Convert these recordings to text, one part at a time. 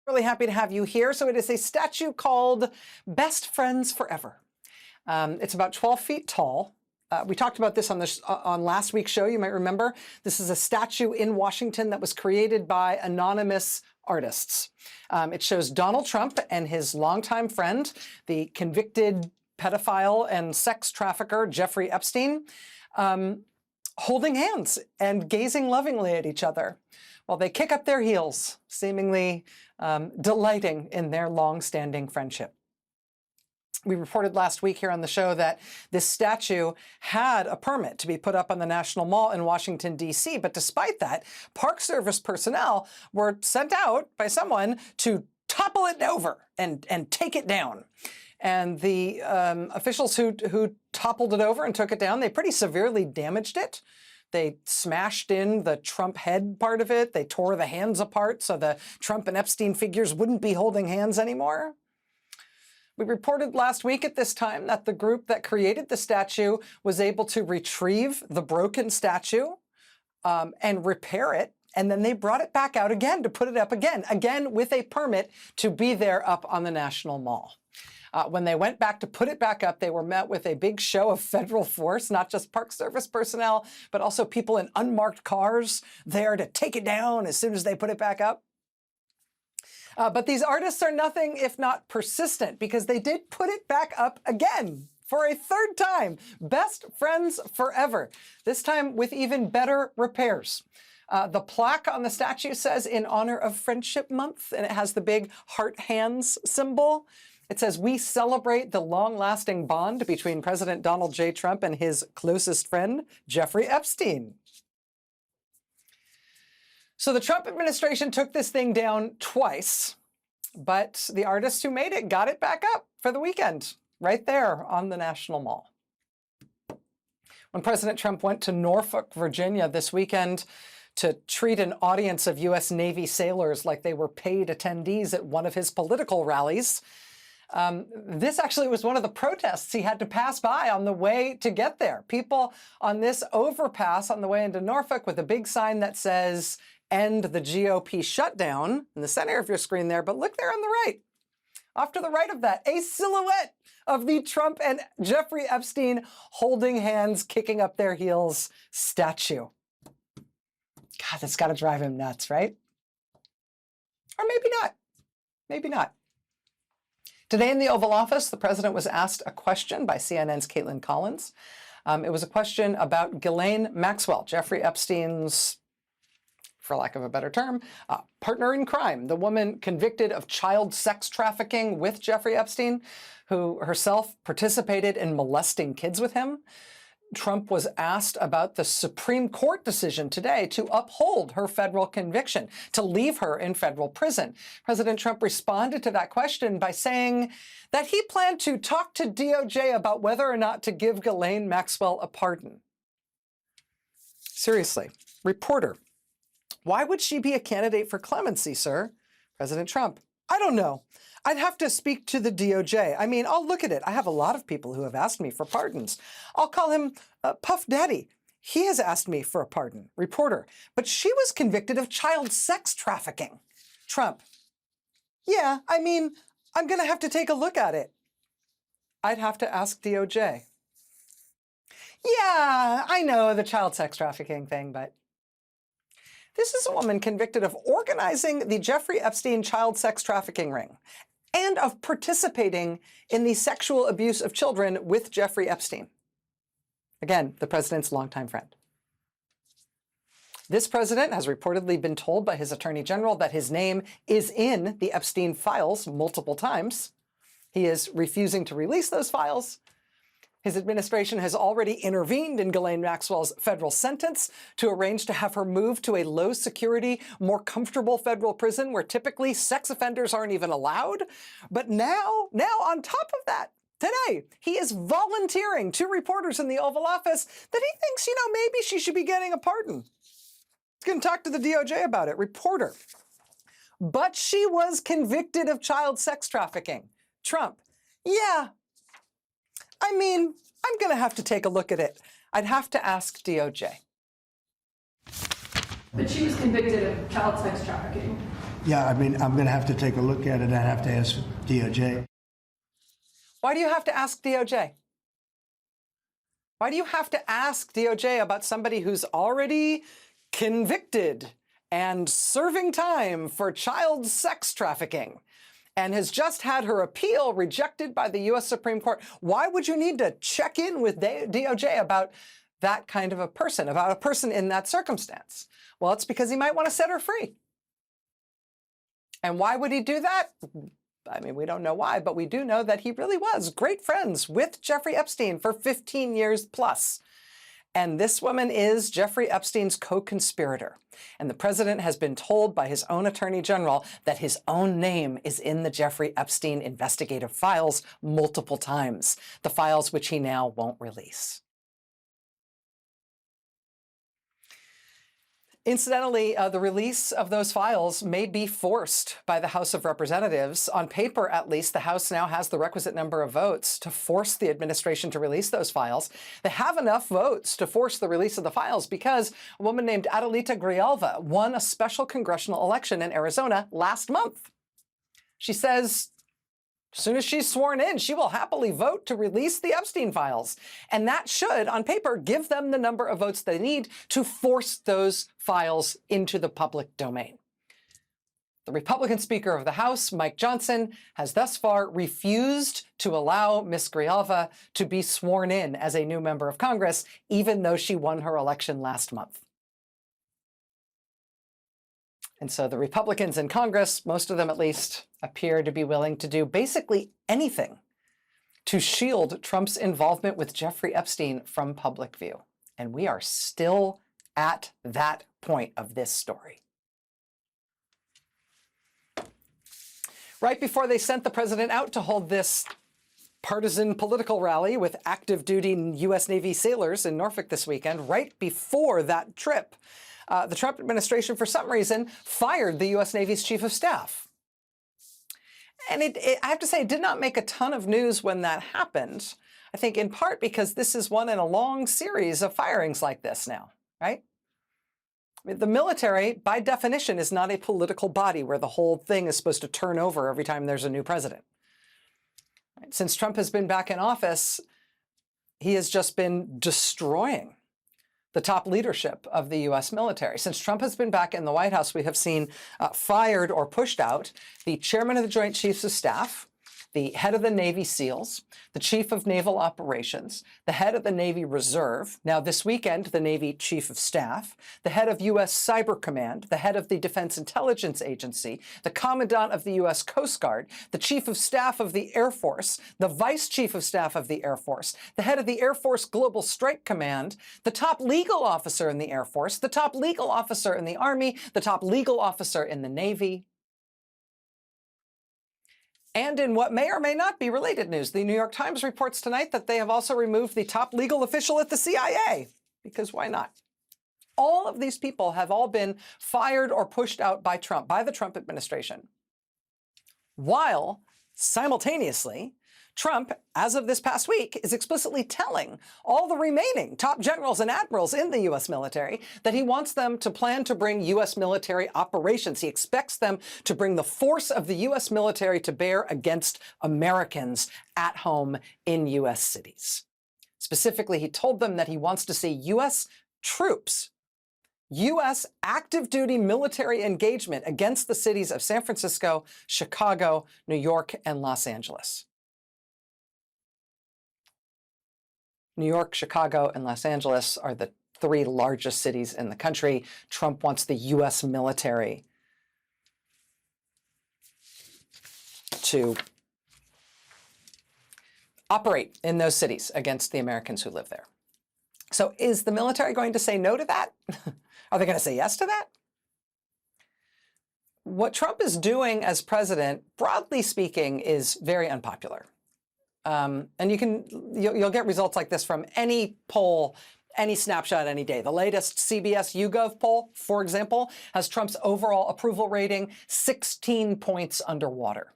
Really happy to have you here. So it is a statue called Best Friends Forever. It's about 12 feet tall. We talked about this on last week's show, you might remember. This is a statue in Washington that was created by anonymous artists. It shows Donald Trump and his longtime friend, the convicted pedophile and sex trafficker Jeffrey Epstein, holding hands and gazing lovingly at each other while they kick up their heels, seemingly delighting in their long-standing friendship. We reported last week here on the show that this statue had a permit to be put up on the National Mall in Washington, D.C., but despite that, Park Service personnel were sent out by someone to topple it over and take it down. And the officials who toppled it over and took it down, they pretty severely damaged it. They smashed in the Trump head part of it. They tore the hands apart so the Trump and Epstein figures wouldn't be holding hands anymore. We reported last week at this time that the group that created the statue was able to retrieve the broken statue and repair it. And then they brought it back out again to put it up again with a permit to be there up on the National Mall. When they went back to put it back up, they were met with a big show of federal force, not just Park Service personnel, but also people in unmarked cars there to take it down as soon as they put it back up. But these artists are nothing if not persistent, because they did put it back up again for a third time. Best Friends Forever, this time with even better repairs. The plaque on the statue says in honor of Friendship Month, and it has the big heart hands symbol. It says, "We celebrate the long-lasting bond between President Donald J. Trump and his closest friend, Jeffrey Epstein." So the Trump administration took this thing down twice, but the artists who made it got it back up for the weekend, right there on the National Mall. When President Trump went to Norfolk, Virginia this weekend to treat an audience of U.S. Navy sailors like they were paid attendees at one of his political rallies, this actually was one of the protests he had to pass by on the way to get there. People on this overpass on the way into Norfolk with a big sign that says, "End the GOP shutdown," in the center of your screen there. But look there on the right. Off to the right of that, a silhouette of the Trump and Jeffrey Epstein holding hands, kicking up their heels statue. God, that's got to drive him nuts, right? Or maybe not. Maybe not. Today in the Oval Office, the president was asked a question by CNN's Caitlin Collins. It was a question about Ghislaine Maxwell, Jeffrey Epstein's, for lack of a better term, partner in crime, the woman convicted of child sex trafficking with Jeffrey Epstein, who herself participated in molesting kids with him. Trump was asked about the Supreme Court decision today to uphold her federal conviction, to leave her in federal prison. President Trump responded to that question by saying that he planned to talk to DOJ about whether or not to give Ghislaine Maxwell a pardon. Seriously, reporter, why would she be a candidate for clemency, sir? President Trump, I don't know. I'd have to speak to the DOJ. I mean, I'll look at it. I have a lot of people who have asked me for pardons. I'll call him Puff Daddy. He has asked me for a pardon. Reporter, but she was convicted of child sex trafficking. Trump, yeah, I mean, I'm going to have to take a look at it. I'd have to ask DOJ. Yeah, I know the child sex trafficking thing, but this is a woman convicted of organizing the Jeffrey Epstein child sex trafficking ring and of participating in the sexual abuse of children with Jeffrey Epstein. Again, the president's longtime friend. This president has reportedly been told by his attorney general that his name is in the Epstein files multiple times. He is refusing to release those files. His administration has already intervened in Ghislaine Maxwell's federal sentence to arrange to have her moved to a low-security, more comfortable federal prison where typically sex offenders aren't even allowed. But now on top of that, today, he is volunteering to reporters in the Oval Office that he thinks, maybe she should be getting a pardon. He's going to talk to the DOJ about it. Reporter, but she was convicted of child sex trafficking. Trump, yeah. I mean, I'm going to have to take a look at it. I'd have to ask DOJ. But she was convicted of child sex trafficking. Yeah, I mean, I'm going to have to take a look at it. I have to ask DOJ. Why do you have to ask DOJ? Why do you have to ask DOJ about somebody who's already convicted and serving time for child sex trafficking and has just had her appeal rejected by the U.S. Supreme Court? Why would you need to check in with DOJ about that kind of a person, about a person in that circumstance? Well, it's because he might want to set her free. And why would he do that? I mean, we don't know why, but we do know that he really was great friends with Jeffrey Epstein for 15 years plus. And this woman is Jeffrey Epstein's co-conspirator. And the president has been told by his own attorney general that his own name is in the Jeffrey Epstein investigative files multiple times, the files which he now won't release. Incidentally, the release of those files may be forced by the House of Representatives. On paper, at least, the House now has the requisite number of votes to force the administration to release those files. They have enough votes to force the release of the files because a woman named Adelita Grijalva won a special congressional election in Arizona last month. She says, as soon as she's sworn in, she will happily vote to release the Epstein files. And that should, on paper, give them the number of votes they need to force those files into the public domain. The Republican Speaker of the House, Mike Johnson, has thus far refused to allow Ms. Grijalva to be sworn in as a new member of Congress, even though she won her election last month. And so the Republicans in Congress, most of them at least, appear to be willing to do basically anything to shield Trump's involvement with Jeffrey Epstein from public view. And we are still at that point of this story. Right before they sent the president out to hold this partisan political rally with active duty U.S. Navy sailors in Norfolk this weekend, right before that trip, the Trump administration, for some reason, fired the U.S. Navy's chief of staff. And I have to say, it did not make a ton of news when that happened. I think in part because this is one in a long series of firings like this now, right? I mean, the military, by definition, is not a political body where the whole thing is supposed to turn over every time there's a new president. Right? Since Trump has been back in office, he has just been destroying the top leadership of the U.S. military. Since Trump has been back in the White House, we have seen fired or pushed out the chairman of the Joint Chiefs of Staff, the head of the Navy SEALs, the chief of naval operations, the head of the Navy Reserve, now this weekend, the Navy Chief of Staff, the head of U.S. Cyber Command, the head of the Defense Intelligence Agency, the commandant of the U.S. Coast Guard, the chief of staff of the Air Force, the vice chief of staff of the Air Force, the head of the Air Force Global Strike Command, the top legal officer in the Air Force, the top legal officer in the Army, the top legal officer in the Navy. And in what may or may not be related news, the New York Times reports tonight that they have also removed the top legal official at the CIA, because why not? All of these people have all been fired or pushed out by Trump, by the Trump administration, while simultaneously, Trump, as of this past week, is explicitly telling all the remaining top generals and admirals in the U.S. military that he wants them to plan to bring U.S. military operations. He expects them to bring the force of the U.S. military to bear against Americans at home in U.S. cities. Specifically, he told them that he wants to see U.S. troops, U.S. active duty military engagement against the cities of San Francisco, Chicago, New York, and Los Angeles. New York, Chicago, and Los Angeles are the three largest cities in the country. Trump wants the U.S. military to operate in those cities against the Americans who live there. So is the military going to say no to that? Are they going to say yes to that? What Trump is doing as president, broadly speaking, is very unpopular. And you'll get results like this from any poll, any snapshot, any day. The latest CBS YouGov poll, for example, has Trump's overall approval rating 16 points underwater.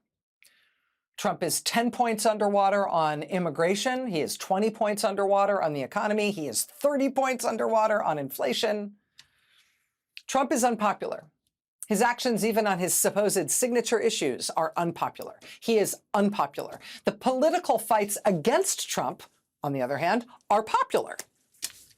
Trump is 10 points underwater on immigration. He is 20 points underwater on the economy. He is 30 points underwater on inflation. Trump is unpopular. His actions, even on his supposed signature issues, are unpopular. He is unpopular. The political fights against Trump, on the other hand, are popular.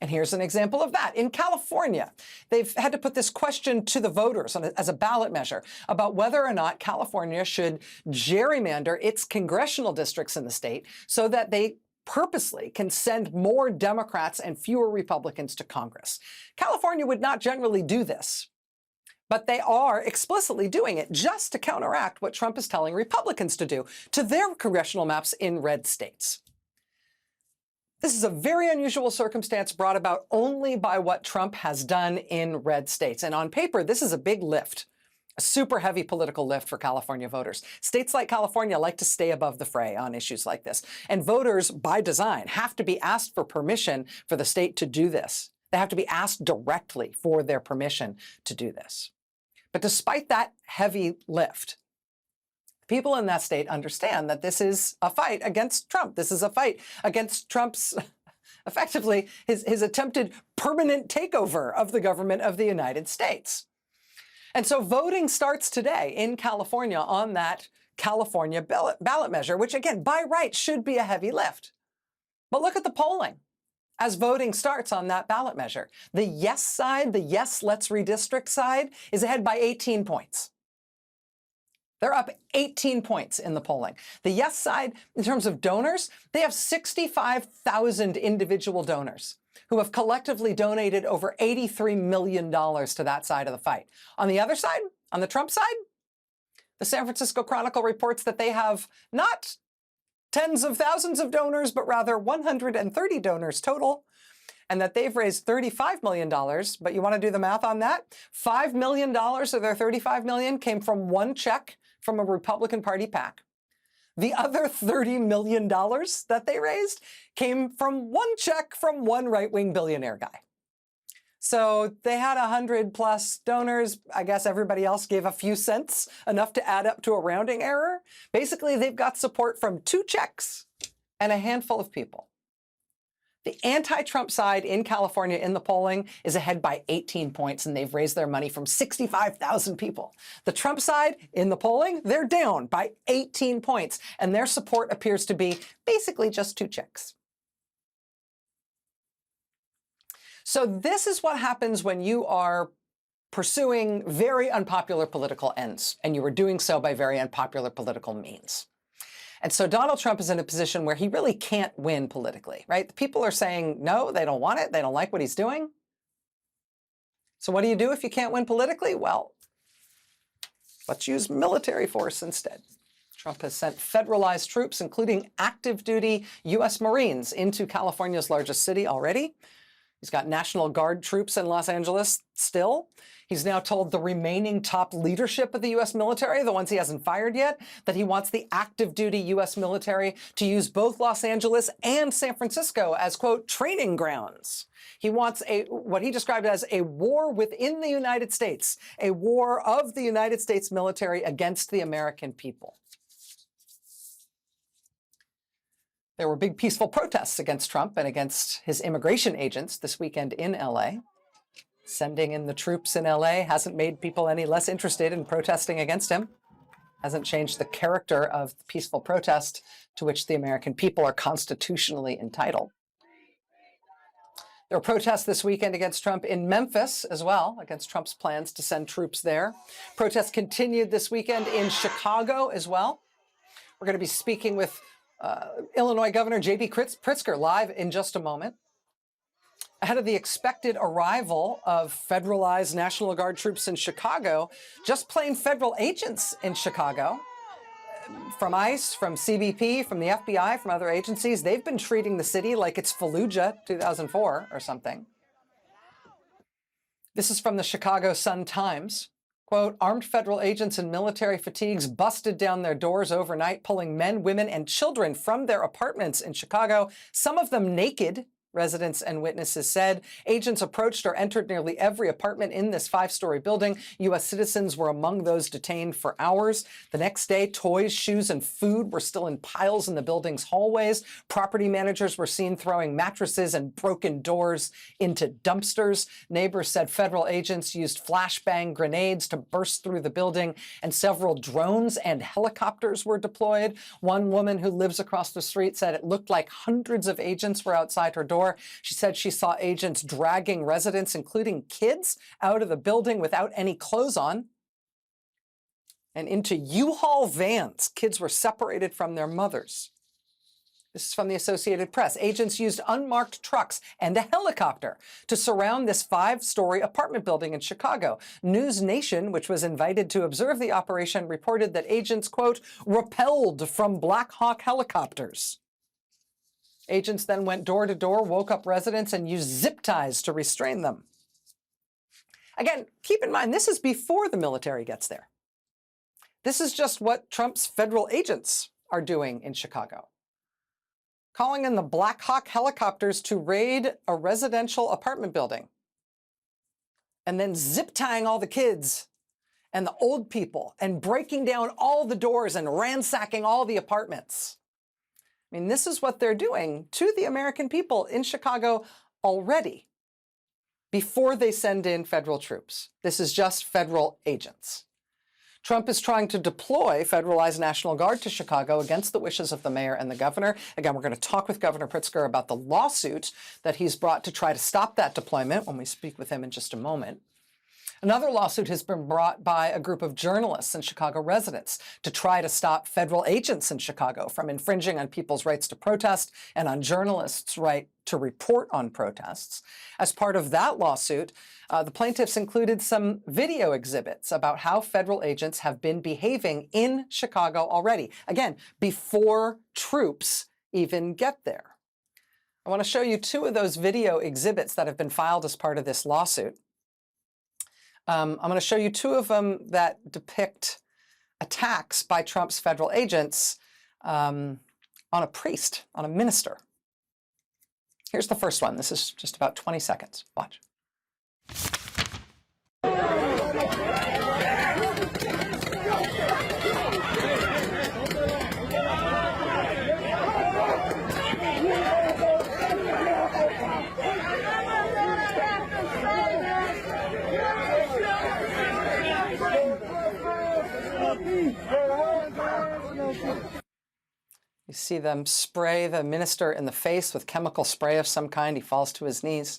And here's an example of that. In California, they've had to put this question to the voters as a ballot measure about whether or not California should gerrymander its congressional districts in the state so that they purposely can send more Democrats and fewer Republicans to Congress. California would not generally do this, but they are explicitly doing it just to counteract what Trump is telling Republicans to do to their congressional maps in red states. This is a very unusual circumstance brought about only by what Trump has done in red states. And on paper, this is a big lift, a super heavy political lift for California voters. States like California like to stay above the fray on issues like this. And voters, by design, have to be asked for permission for the state to do this. They have to be asked directly for their permission to do this. But despite that heavy lift, people in that state understand that this is a fight against Trump. This is a fight against Trump's, effectively, his attempted permanent takeover of the government of the United States. And so voting starts today in California on that California ballot measure, which, again, by right should be a heavy lift. But look at the polling as voting starts on that ballot measure. The yes side, the yes, let's redistrict side, is ahead by 18 points. They're up 18 points in the polling. The yes side, in terms of donors, they have 65,000 individual donors who have collectively donated over $83 million to that side of the fight. On the other side, on the Trump side, the San Francisco Chronicle reports that they have not tens of thousands of donors, but rather 130 donors total, and that they've raised $35 million. But you want to do the math on that? $5 million of their $35 million came from one check from a Republican Party PAC. The other $30 million that they raised came from one check from one right-wing billionaire guy. So they had 100+ donors. I guess everybody else gave a few cents, enough to add up to a rounding error. Basically, they've got support from 2 checks and a handful of people. The anti-Trump side in California in the polling is ahead by 18 points, and they've raised their money from 65,000 people. The Trump side in the polling, they're down by 18 points, and their support appears to be basically just 2 checks. So this is what happens when you are pursuing very unpopular political ends, and you are doing so by very unpopular political means. And so Donald Trump is in a position where he really can't win politically, right? The people are saying no, they don't want it, they don't like what he's doing. So what do you do if you can't win politically? Well, let's use military force instead. Trump has sent federalized troops, including active duty U.S. Marines, into California's largest city already. He's got National Guard troops in Los Angeles still. He's now told the remaining top leadership of the U.S. military, the ones he hasn't fired yet, that he wants the active duty U.S. military to use both Los Angeles and San Francisco as, quote, training grounds. He wants what he described as a war within the United States, a war of the United States military against the American people. There were big peaceful protests against Trump and against his immigration agents this weekend in L.A. Sending in the troops in L.A. hasn't made people any less interested in protesting against him, hasn't changed the character of the peaceful protest to which the American people are constitutionally entitled. There were protests this weekend against Trump in Memphis as well, against Trump's plans to send troops there. Protests continued this weekend in Chicago as well. We're going to be speaking with Illinois Governor J.B. Pritzker live in just a moment. Ahead of the expected arrival of federalized National Guard troops in Chicago, just plain federal agents in Chicago, from ICE, from CBP, from the FBI, from other agencies, they've been treating the city like it's Fallujah 2004 or something. This is from the Chicago Sun-Times. Quote, armed federal agents in military fatigues busted down their doors overnight, pulling men, women, and children from their apartments in Chicago, some of them naked, Residents and witnesses said agents approached or entered nearly every apartment in this 5-story building. U.S. citizens were among those detained for hours. The next day, toys, shoes, and food were still in piles in the building's hallways. Property managers were seen throwing mattresses and broken doors into dumpsters. Neighbors said federal agents used flashbang grenades to burst through the building, and several drones and helicopters were deployed. One woman who lives across the street said it looked like hundreds of agents were outside her door. She said she saw agents dragging residents, including kids, out of the building without any clothes on and into U-Haul vans. Kids were separated from their mothers. This is from the Associated Press. Agents used unmarked trucks and a helicopter to surround this 5-story apartment building in Chicago. News Nation, which was invited to observe the operation, reported that agents, quote, repelled from Black Hawk helicopters. Agents then went door to door, woke up residents, and used zip ties to restrain them. Again, keep in mind, this is before the military gets there. This is just what Trump's federal agents are doing in Chicago. Calling in the Black Hawk helicopters to raid a residential apartment building. And then zip tying all the kids and the old people and breaking down all the doors and ransacking all the apartments. I mean, this is what they're doing to the American people in Chicago already before they send in federal troops. This is just federal agents. Trump is trying to deploy federalized National Guard to Chicago against the wishes of the mayor and the governor. Again, we're going to talk with Governor Pritzker about the lawsuit that he's brought to try to stop that deployment when we speak with him in just a moment. Another lawsuit has been brought by a group of journalists and Chicago residents to try to stop federal agents in Chicago from infringing on people's rights to protest and on journalists' right to report on protests. As part of that lawsuit, the plaintiffs included some video exhibits about how federal agents have been behaving in Chicago already. Again, before troops even get there. I want to show you 2 of those video exhibits that have been filed as part of this lawsuit. I'm going to show you 2 of them that depict attacks by Trump's federal agents on a priest, on a minister. Here's the first one. This is just about 20 seconds. Watch. You see them spray the minister in the face with chemical spray of some kind. He falls to his knees.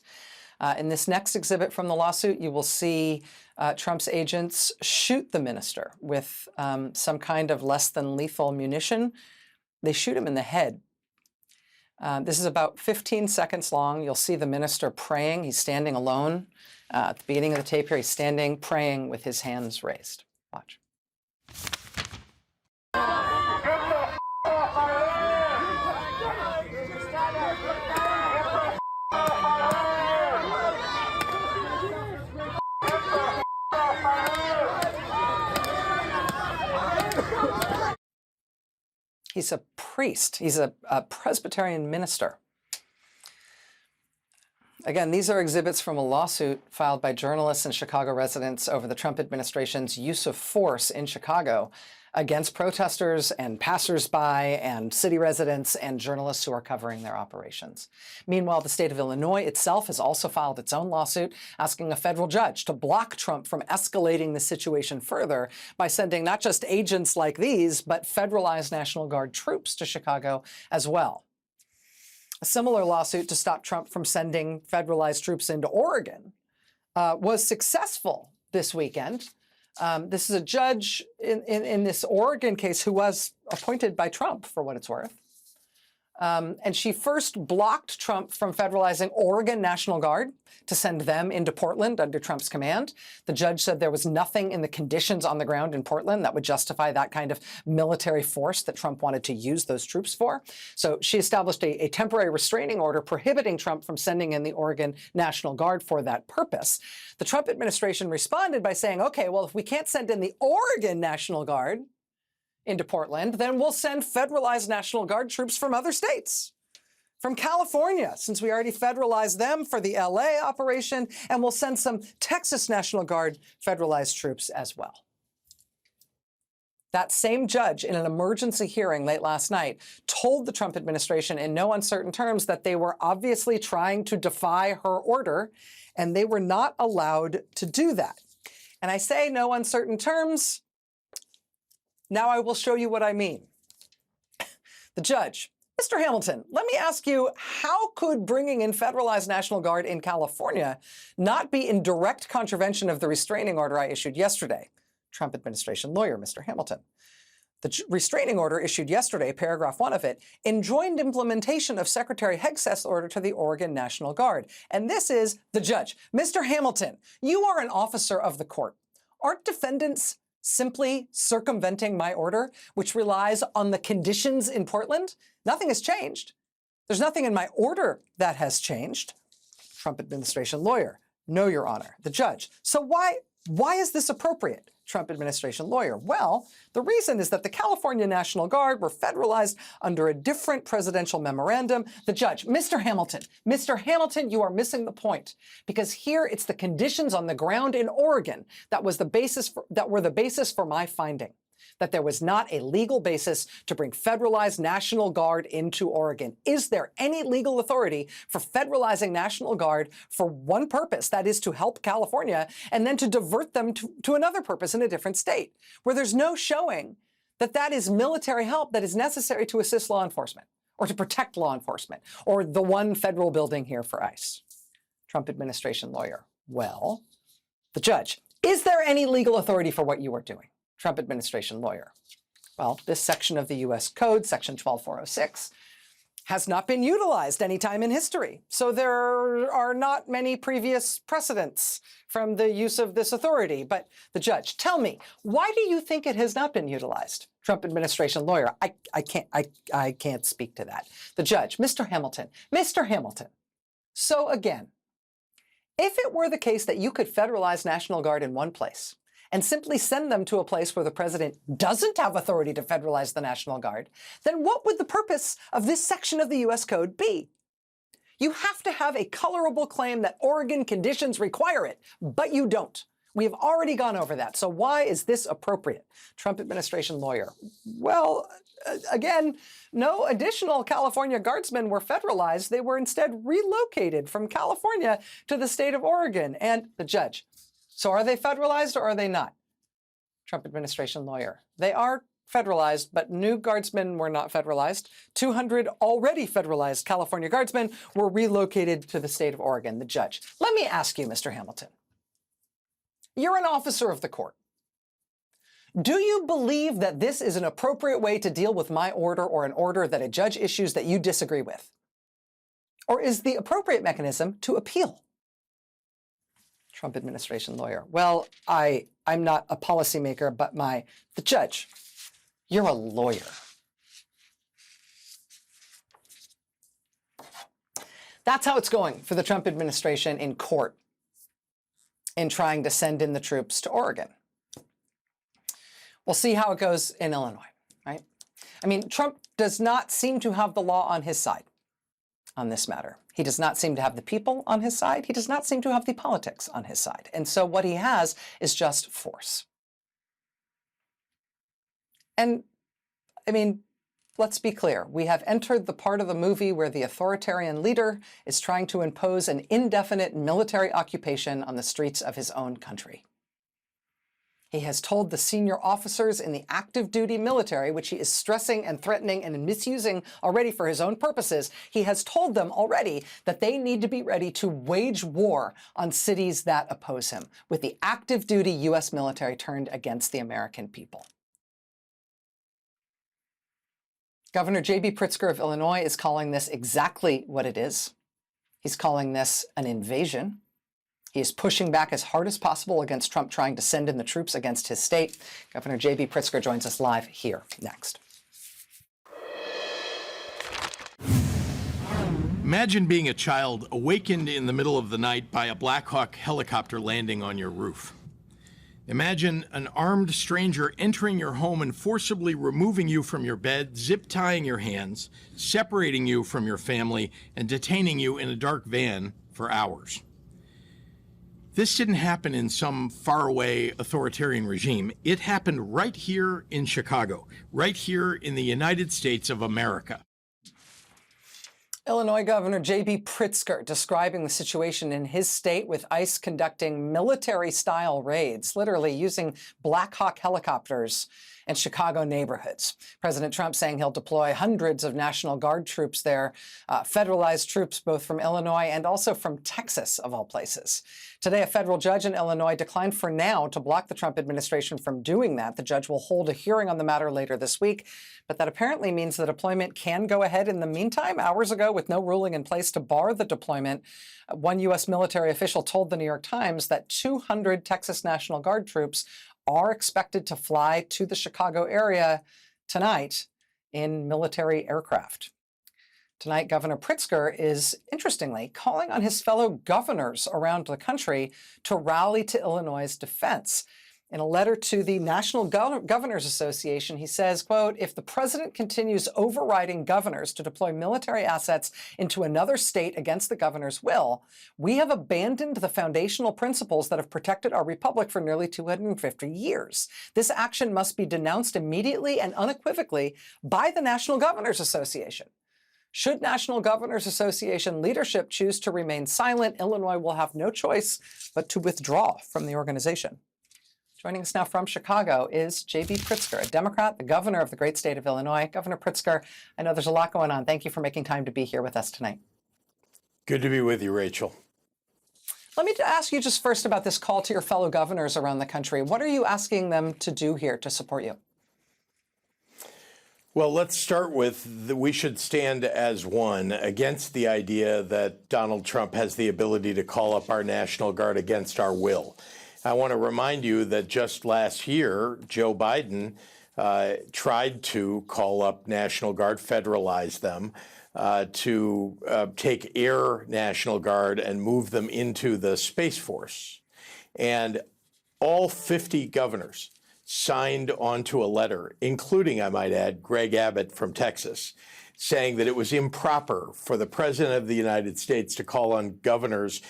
In this next exhibit from the lawsuit, you will see Trump's agents shoot the minister with some kind of less than lethal munition. They shoot him in the head. This is about 15 seconds long. You'll see the minister praying. He's standing alone. At the beginning of the tape here, he's standing, praying with his hands raised. Watch. He's a priest. He's a Presbyterian minister. Again, these are exhibits from a lawsuit filed by journalists and Chicago residents over the Trump administration's use of force in Chicago against protesters and passersby and city residents and journalists who are covering their operations. Meanwhile, the state of Illinois itself has also filed its own lawsuit asking a federal judge to block Trump from escalating the situation further by sending not just agents like these, but federalized National Guard troops to Chicago as well. A similar lawsuit to stop Trump from sending federalized troops into Oregon was successful this weekend. This is a judge in this Oregon case who was appointed by Trump, for what it's worth. And she first blocked Trump from federalizing Oregon National Guard to send them into Portland under Trump's command. The judge said there was nothing in the conditions on the ground in Portland that would justify that kind of military force that Trump wanted to use those troops for. So she established a temporary restraining order prohibiting Trump from sending in the Oregon National Guard for that purpose. The Trump administration responded by saying, okay, well, if we can't send in the Oregon National Guard into Portland, then we'll send federalized National Guard troops from other states. from California, since we already federalized them for the LA operation, and we'll send some Texas National Guard federalized troops as well. That same judge in an emergency hearing late last night told the Trump administration in no uncertain terms that they were obviously trying to defy her order, and they were not allowed to do that. And I say no uncertain terms. Now I will show you what I mean. The judge, Mr. Hamilton, let me ask you, how could bringing in federalized National Guard in California not be in direct contravention of the restraining order I issued yesterday? Trump administration lawyer, Mr. Hamilton. The restraining order issued yesterday, paragraph 1 of it, enjoined implementation of Secretary Hegseth's order to the Oregon National Guard. And this is the judge. Mr. Hamilton, you are an officer of the court. Aren't defendants simply circumventing my order, which relies on the conditions in Portland? Nothing has changed. There's nothing in my order that has changed. Trump administration lawyer. No, Your Honor. The judge. So why is this appropriate? Trump administration lawyer. Well, the reason is that the California National Guard were federalized under a different presidential memorandum. The judge, Mr. Hamilton, you are missing the point, because here it's the conditions on the ground in Oregon that were the basis for my finding that there was not a legal basis to bring federalized National Guard into Oregon. Is there any legal authority for federalizing National Guard for one purpose, that is to help California, and then to divert them to another purpose in a different state, where there's no showing that that is military help that is necessary to assist law enforcement or to protect law enforcement or the one federal building here for ICE? Trump administration lawyer. Well, the judge, is there any legal authority for what you are doing? Trump administration lawyer. Well, this section of the U.S. Code, section 12406, has not been utilized any time in history. So there are not many previous precedents from the use of this authority. But the judge, tell me, why do you think it has not been utilized? Trump administration lawyer, I can't speak to that. The judge, Mr. Hamilton. So again, if it were the case that you could federalize National Guard in one place and simply send them to a place where the president doesn't have authority to federalize the National Guard, then what would the purpose of this section of the U.S. Code be? You have to have a colorable claim that Oregon conditions require it, but you don't. We have already gone over that. So why is this appropriate? Trump administration lawyer. Well, again, no additional California guardsmen were federalized. They were instead relocated from California to the state of Oregon. And the judge, so are they federalized or are they not? Trump administration lawyer. They are federalized, but new guardsmen were not federalized. 200 already federalized California guardsmen were relocated to the state of Oregon. The judge. Let me ask you, Mr. Hamilton. You're an officer of the court. Do you believe that this is an appropriate way to deal with my order or an order that a judge issues that you disagree with? Or is the appropriate mechanism to appeal? Trump administration lawyer. Well, I'm not a policymaker, but the judge, you're a lawyer. That's how it's going for the Trump administration in court in trying to send in the troops to Oregon. We'll see how it goes in Illinois, right? I mean, Trump does not seem to have the law on his side on this matter. He does not seem to have the people on his side. He does not seem to have the politics on his side. And so what he has is just force. And I mean, let's be clear. We have entered the part of the movie where the authoritarian leader is trying to impose an indefinite military occupation on the streets of his own country. He has told the senior officers in the active duty military, which he is stressing and threatening and misusing already for his own purposes, he has told them already that they need to be ready to wage war on cities that oppose him, with the active duty U.S. military turned against the American people. Governor J.B. Pritzker of Illinois is calling this exactly what it is. He's calling this an invasion. He is pushing back as hard as possible against Trump trying to send in the troops against his state. Governor J.B. Pritzker joins us live here next. Imagine being a child awakened in the middle of the night by a Black Hawk helicopter landing on your roof. Imagine an armed stranger entering your home and forcibly removing you from your bed, zip tying your hands, separating you from your family, and detaining you in a dark van for hours. This didn't happen in some faraway authoritarian regime. It happened right here in Chicago, right here in the United States of America. Illinois Governor J.B. Pritzker describing the situation in his state with ICE conducting military-style raids, literally using Black Hawk helicopters in Chicago neighborhoods. President Trump saying he'll deploy hundreds of National Guard troops there, federalized troops both from Illinois and also from Texas, of all places. Today, a federal judge in Illinois declined for now to block the Trump administration from doing that. The judge will hold a hearing on the matter later this week, but that apparently means the deployment can go ahead in the meantime. Hours ago, with no ruling in place to bar the deployment, one U.S. military official told the New York Times that 200 Texas National Guard troops are expected to fly to the Chicago area tonight in military aircraft. Tonight, Governor Pritzker is, interestingly, calling on his fellow governors around the country to rally to Illinois' defense. In a letter to the National Governors Association, he says, quote, "If the president continues overriding governors to deploy military assets into another state against the governor's will, we have abandoned the foundational principles that have protected our republic for nearly 250 years. This action must be denounced immediately and unequivocally by the National Governors Association. Should National Governors Association leadership choose to remain silent, Illinois will have no choice but to withdraw from the organization." Joining us now from Chicago is J.B. Pritzker, a Democrat, the governor of the great state of Illinois. Governor Pritzker, I know there's a lot going on. Thank you for making time to be here with us tonight. Good to be with you, Rachel. Let me ask you just first about this call to your fellow governors around the country. What are you asking them to do here to support you? Well, let's start with we should stand as one against the idea that Donald Trump has the ability to call up our National Guard against our will. I want to remind you that just last year, Joe Biden tried to call up National Guard, federalize them, to take Air National Guard and move them into the Space Force. And all 50 governors signed onto a letter, including, I might add, Greg Abbott from Texas, saying that it was improper for the President of the United States to call on governors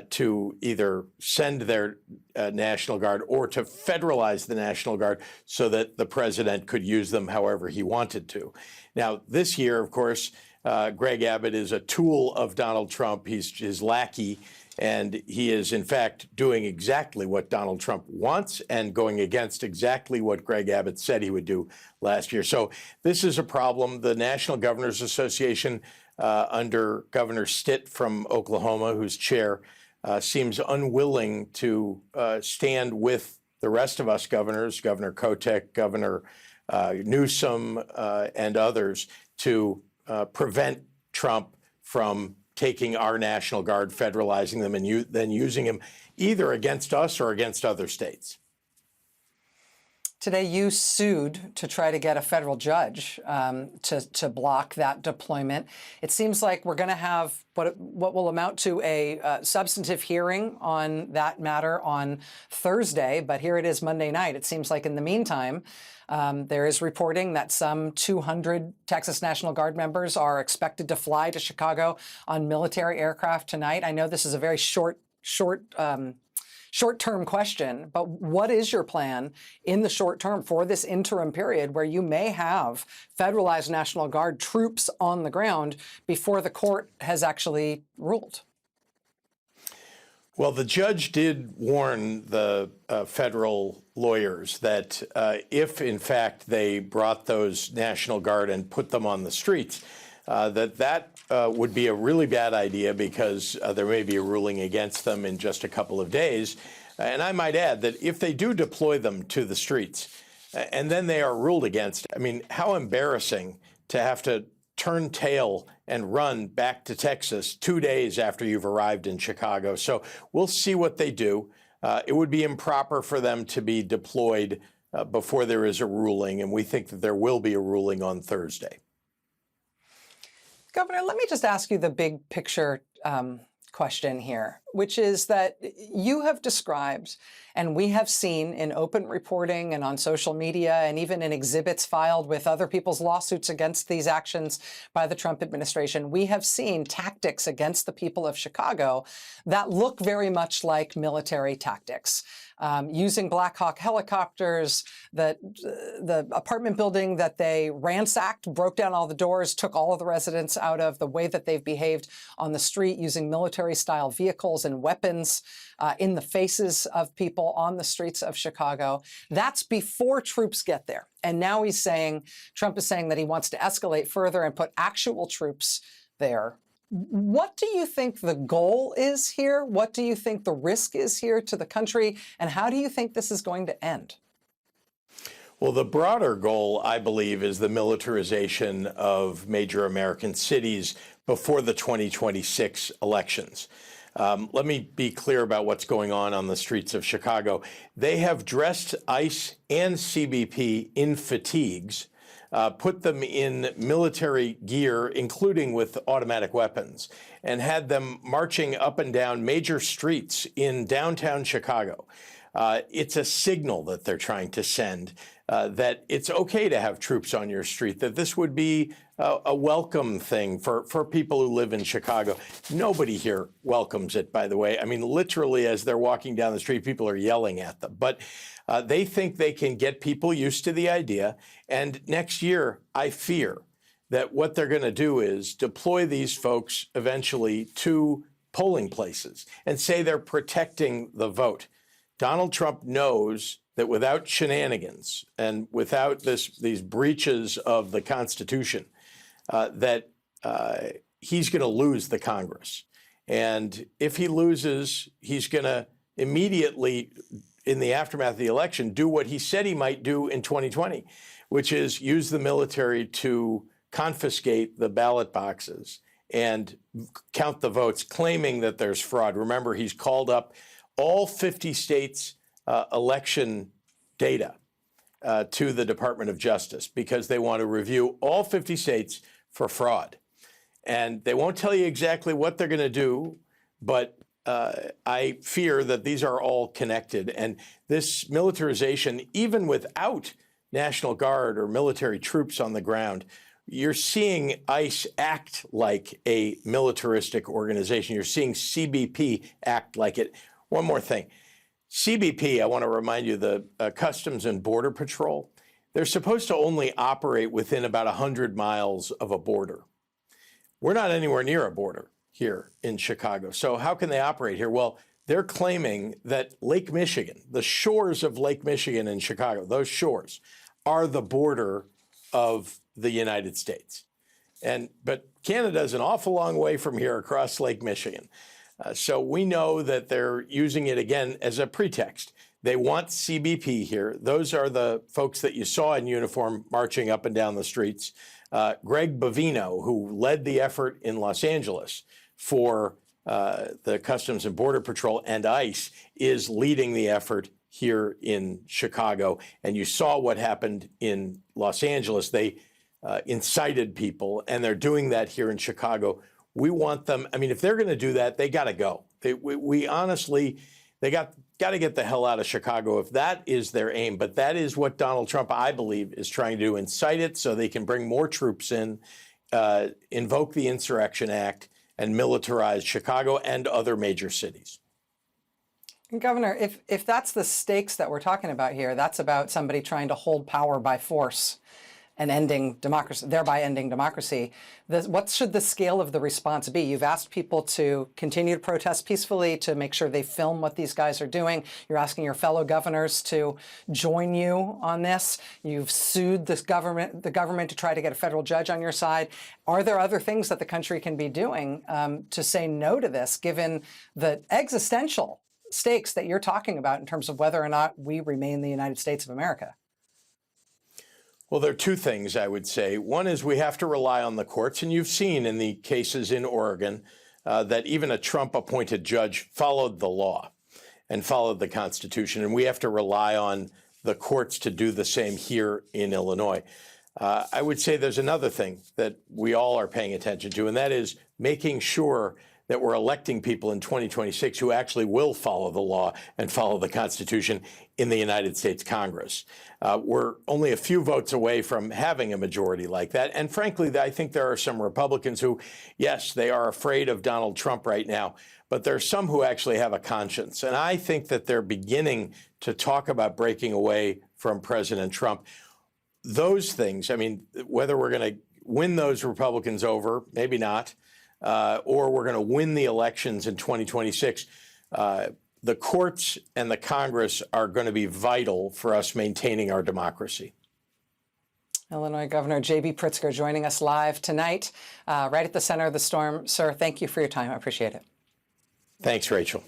to either send their National Guard or to federalize the National Guard so that the president could use them however he wanted to. Now, this year, of course, Greg Abbott is a tool of Donald Trump. He's his lackey, and he is, in fact, doing exactly what Donald Trump wants and going against exactly what Greg Abbott said he would do last year. So this is a problem. The National Governors Association under Governor Stitt from Oklahoma, who's chair, seems unwilling to stand with the rest of us governors, Governor Kotek, Governor Newsom, and others, to prevent Trump from taking our National Guard, federalizing them, and then using them either against us or against other states. Today, you sued to try to get a federal judge to block that deployment. It seems like we're going to have what will amount to a substantive hearing on that matter on Thursday, but here it is Monday night. It seems like in the meantime, there is reporting that some 200 Texas National Guard members are expected to fly to Chicago on military aircraft tonight. I know this is a very short-term question, but what is your plan in the short term for this interim period where you may have federalized National Guard troops on the ground before the court has actually ruled? Well, the judge did warn the federal lawyers that if, in fact, they brought those National Guard and put them on the streets, that would be a really bad idea because there may be a ruling against them in just a couple of days. And I might add that if they do deploy them to the streets and then they are ruled against, I mean, how embarrassing to have to turn tail and run back to Texas 2 days after you've arrived in Chicago. So we'll see what they do. It would be improper for them to be deployed before there is a ruling, and we think that there will be a ruling on Thursday. Governor, let me just ask you the big picture question here. which is that you have described, and we have seen in open reporting and on social media and even in exhibits filed with other people's lawsuits against these actions by the Trump administration, we have seen tactics against the people of Chicago that look very much like military tactics. Using Black Hawk helicopters, the apartment building that they ransacked, broke down all the doors, took all of the residents out of, the way that they've behaved on the street, using military-style vehicles and weapons in the faces of people on the streets of Chicago. That's before troops get there. And now Trump is saying that he wants to escalate further and put actual troops there. What do you think the goal is here? What do you think the risk is here to the country? And how do you think this is going to end? Well, the broader goal, I believe, is the militarization of major American cities before the 2026 elections. Let me be clear about what's going on the streets of Chicago. They have dressed ICE and CBP in fatigues, put them in military gear, including with automatic weapons, and had them marching up and down major streets in downtown Chicago. It's a signal that they're trying to send that it's okay to have troops on your street, that this would be a welcome thing for people who live in Chicago. Nobody here welcomes it, by the way. I mean, literally, as they're walking down the street, people are yelling at them. But they think they can get people used to the idea. And next year, I fear that what they're going to do is deploy these folks eventually to polling places and say they're protecting the vote. Donald Trump knows that without shenanigans and without these breaches of the Constitution, that he's going to lose the Congress. And if he loses, he's going to immediately, in the aftermath of the election, do what he said he might do in 2020, which is use the military to confiscate the ballot boxes and count the votes, claiming that there's fraud. Remember, he's called up all 50 states' election data to the Department of Justice because they want to review all 50 states for fraud. And they won't tell you exactly what they're going to do, but I fear that these are all connected. And this militarization, even without National Guard or military troops on the ground, you're seeing ICE act like a militaristic organization. You're seeing CBP act like it. One more thing. CBP, I want to remind you, the Customs and Border Patrol, they're supposed to only operate within about 100 miles of a border. We're not anywhere near a border here in Chicago. So how can they operate here? Well, they're claiming that Lake Michigan, the shores of Lake Michigan in Chicago, those shores are the border of the United States. But Canada is an awful long way from here across Lake Michigan. So we know that they're using it again as a pretext. They want CBP here. Those are the folks that you saw in uniform marching up and down the streets. Greg Bovino, who led the effort in Los Angeles for the Customs and Border Patrol and ICE, is leading the effort here in Chicago. And you saw what happened in Los Angeles. They incited people, and they're doing that here in Chicago. We want them. I mean, if they're going to do that, they got to go. We honestly, they got to get the hell out of Chicago if that is their aim. But that is what Donald Trump, I believe, is trying to do, incite it so they can bring more troops in, invoke the Insurrection Act, and militarize Chicago and other major cities. Governor, if that's the stakes that we're talking about here, that's about somebody trying to hold power by force and ending democracy, thereby ending democracy. What should the scale of the response be? You've asked people to continue to protest peacefully, to make sure they film what these guys are doing. You're asking your fellow governors to join you on this. You've sued the government to try to get a federal judge on your side. Are there other things that the country can be doing to say no to this, given the existential stakes that you're talking about in terms of whether or not we remain the United States of America? Well, there are two things I would say. One is we have to rely on the courts, and you've seen in the cases in Oregon that even a Trump-appointed judge followed the law and followed the Constitution, and we have to rely on the courts to do the same here in Illinois. I would say there's another thing that we all are paying attention to, and that is making sure that we're electing people in 2026 who actually will follow the law and follow the Constitution in the United States Congress. We're only a few votes away from having a majority like that. And frankly, I think there are some Republicans who, yes, they are afraid of Donald Trump right now, but there are some who actually have a conscience. And I think that they're beginning to talk about breaking away from President Trump. Those things, I mean, whether we're going to win those Republicans over, maybe not, or we're going to win the elections in 2026, the courts and the Congress are going to be vital for us maintaining our democracy. Illinois Governor J.B. Pritzker joining us live tonight, right at the center of the storm. Sir, thank you for your time. I appreciate it. Thanks, Rachel.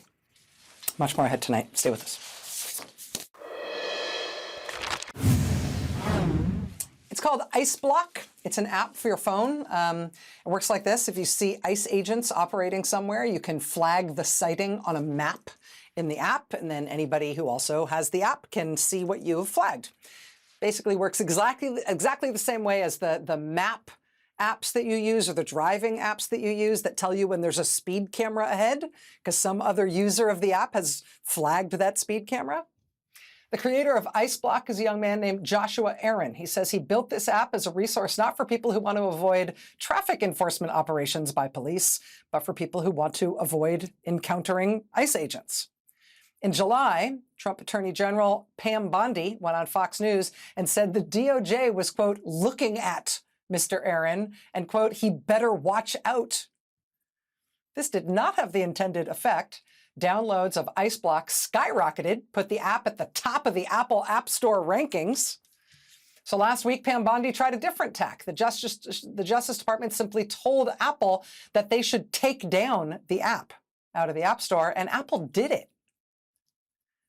Much more ahead tonight. Stay with us. It's called Ice Block. It's an app for your phone. It works like this. If you see ICE agents operating somewhere, you can flag the sighting on a map in the app, and then anybody who also has the app can see what you have flagged. Basically works exactly the same way as the map apps that you use or the driving apps that you use that tell you when there's a speed camera ahead because some other user of the app has flagged that speed camera. The creator of Ice Block is a young man named Joshua Aaron. He says he built this app as a resource not for people who want to avoid traffic enforcement operations by police, but for people who want to avoid encountering ICE agents. In July, Trump Attorney General Pam Bondi went on Fox News and said the DOJ was, quote, looking at Mr. Aaron and, quote, he better watch out. This did not have the intended effect. Downloads of Ice Block skyrocketed, put the app at the top of the Apple App Store rankings. So last week, Pam Bondi tried a different tack. The Justice Department simply told Apple that they should take down the app out of the App Store, and Apple did it.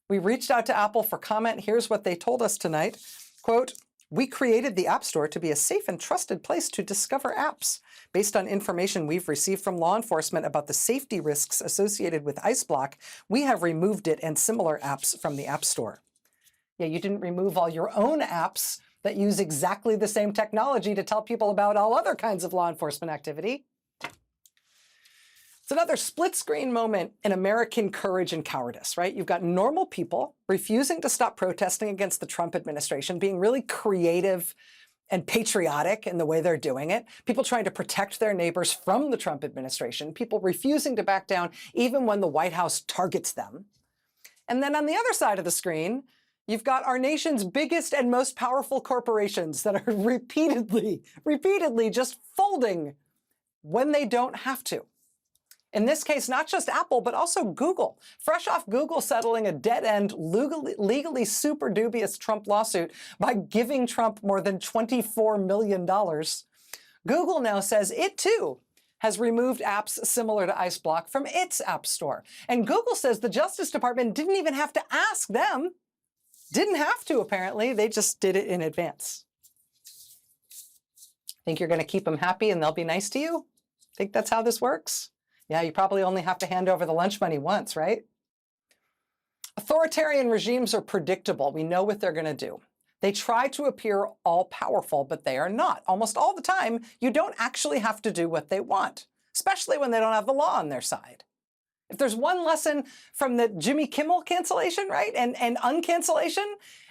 We reached out to Apple for comment. Here's what they told us tonight. Quote, we created the App Store to be a safe and trusted place to discover apps. Based on information we've received from law enforcement about the safety risks associated with Ice Block, we have removed it and similar apps from the App Store. Yeah, you didn't remove all your own apps that use exactly the same technology to tell people about all other kinds of law enforcement activity. It's another split screen moment in American courage and cowardice, right? You've got normal people refusing to stop protesting against the Trump administration, being really creative and patriotic in the way they're doing it. People trying to protect their neighbors from the Trump administration. People refusing to back down even when the White House targets them. And then on the other side of the screen, you've got our nation's biggest and most powerful corporations that are repeatedly just folding when they don't have to. In this case, not just Apple, but also Google. Fresh off Google settling a dead-end, legally super dubious Trump lawsuit by giving Trump more than $24 million, Google now says it, too, has removed apps similar to Ice Block from its App Store. And Google says the Justice Department didn't even have to ask them. Didn't have to, apparently. They just did it in advance. Think you're going to keep them happy and they'll be nice to you? Think that's how this works? Yeah, you probably only have to hand over the lunch money once, right? Authoritarian regimes are predictable. We know what they're going to do. They try to appear all-powerful, but they are not. Almost all the time, you don't actually have to do what they want, especially when they don't have the law on their side. If there's one lesson from the Jimmy Kimmel cancellation, right, and uncancellation,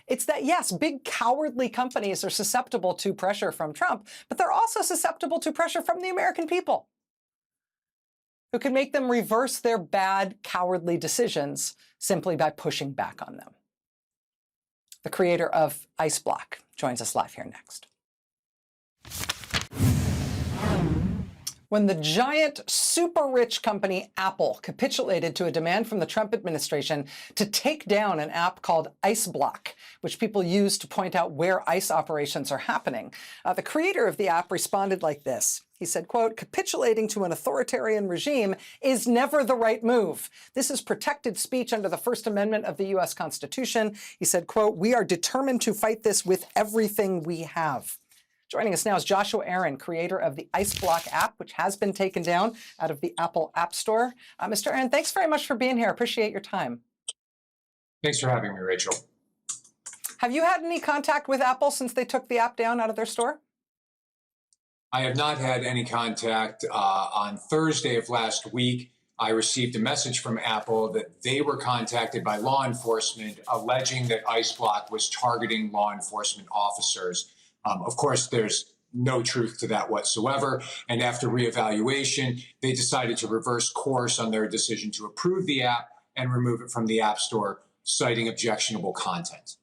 it's that, yes, big cowardly companies are susceptible to pressure from Trump, but they're also susceptible to pressure from the American people, who can make them reverse their bad, cowardly decisions simply by pushing back on them. The creator of Ice Block joins us live here next. When the giant, super-rich company Apple capitulated to a demand from the Trump administration to take down an app called Ice Block, which people use to point out where ICE operations are happening, the creator of the app responded like this. He said, quote, capitulating to an authoritarian regime is never the right move. This is protected speech under the First Amendment of the U.S. Constitution. He said, quote, we are determined to fight this with everything we have. Joining us now is Joshua Aaron, creator of the Ice Block app, which has been taken down out of the Apple App Store. Mr. Aaron, thanks very much for being here. I appreciate your time. Thanks for having me, Rachel. Have you had any contact with Apple since they took the app down out of their store? I have not had any contact. On Thursday of last week, I received a message from Apple that they were contacted by law enforcement alleging that IceBlock was targeting law enforcement officers. Of course, there's no truth to that whatsoever. And after reevaluation, they decided to reverse course on their decision to approve the app and remove it from the App Store, citing objectionable content.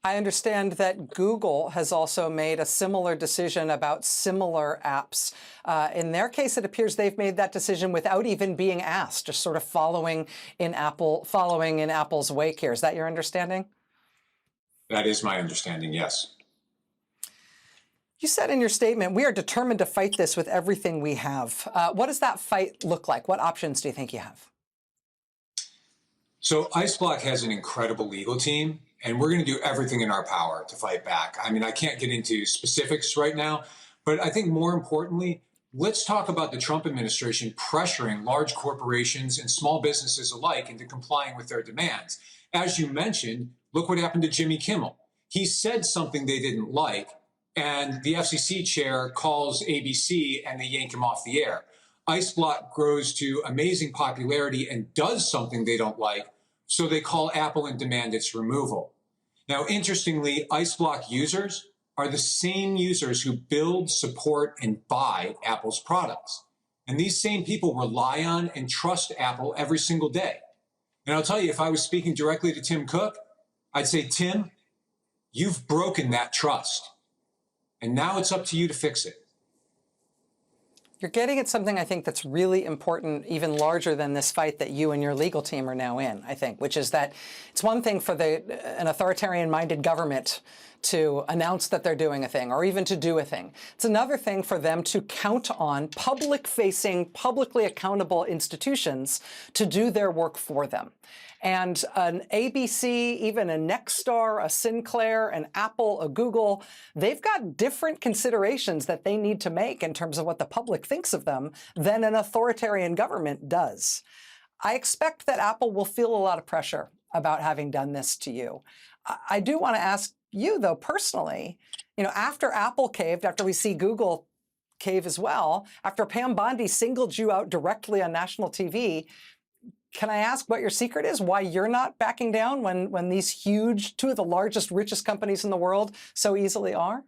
I understand that Google has also made a similar decision about similar apps. In their case, it appears they've made that decision without even being asked, just sort of following in Apple's wake here. Is that your understanding? That is my understanding, yes. You said in your statement, we are determined to fight this with everything we have. What does that fight look like? What options do you think you have? So IceBlock has an incredible legal team, and we're going to do everything in our power to fight back. I mean, I can't get into specifics right now, but I think more importantly, let's talk about the Trump administration pressuring large corporations and small businesses alike into complying with their demands. As you mentioned, look what happened to Jimmy Kimmel. He said something they didn't like, and the FCC chair calls ABC and they yank him off the air. IceBlock grows to amazing popularity and does something they don't like, so they call Apple and demand its removal. Now, interestingly, IceBlock users are the same users who build, support, and buy Apple's products. And these same people rely on and trust Apple every single day. And I'll tell you, if I was speaking directly to Tim Cook, I'd say, Tim, you've broken that trust. And now it's up to you to fix it. You're getting at something I think that's really important, even larger than this fight that you and your legal team are now in, I think, which is that it's one thing for an authoritarian-minded government to announce that they're doing a thing or even to do a thing. It's another thing for them to count on public-facing, publicly accountable institutions to do their work for them. And an ABC, even a Nexstar, a Sinclair, an Apple, a Google, they've got different considerations that they need to make in terms of what the public thinks of them than an authoritarian government does. I expect that Apple will feel a lot of pressure about having done this to you. I do want to ask you, though, personally, after Apple caved, after we see Google cave as well, after Pam Bondi singled you out directly on national TV, can I ask what your secret is? Why you're not backing down when these huge, two of the largest, richest companies in the world so easily are?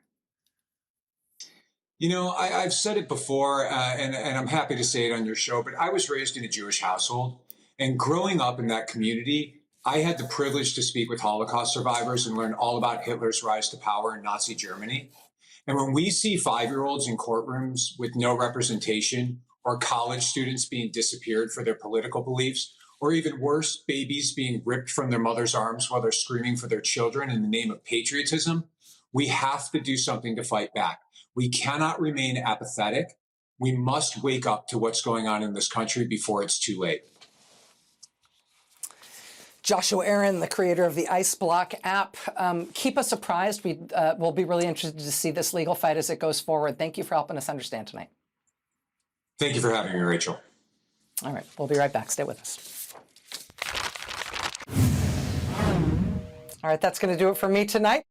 I've said it before, and I'm happy to say it on your show, but I was raised in a Jewish household. And growing up in that community, I had the privilege to speak with Holocaust survivors and learn all about Hitler's rise to power in Nazi Germany. And when we see 5-year-olds in courtrooms with no representation, or college students being disappeared for their political beliefs, or even worse, babies being ripped from their mother's arms while they're screaming for their children in the name of patriotism, we have to do something to fight back. We cannot remain apathetic. We must wake up to what's going on in this country before it's too late. Joshua Aaron, the creator of the IceBlock app. Keep us apprised. We'll be really interested to see this legal fight as it goes forward. Thank you for helping us understand tonight. Thank you for having me, Rachel. All right, we'll be right back. Stay with us. All right, that's going to do it for me tonight.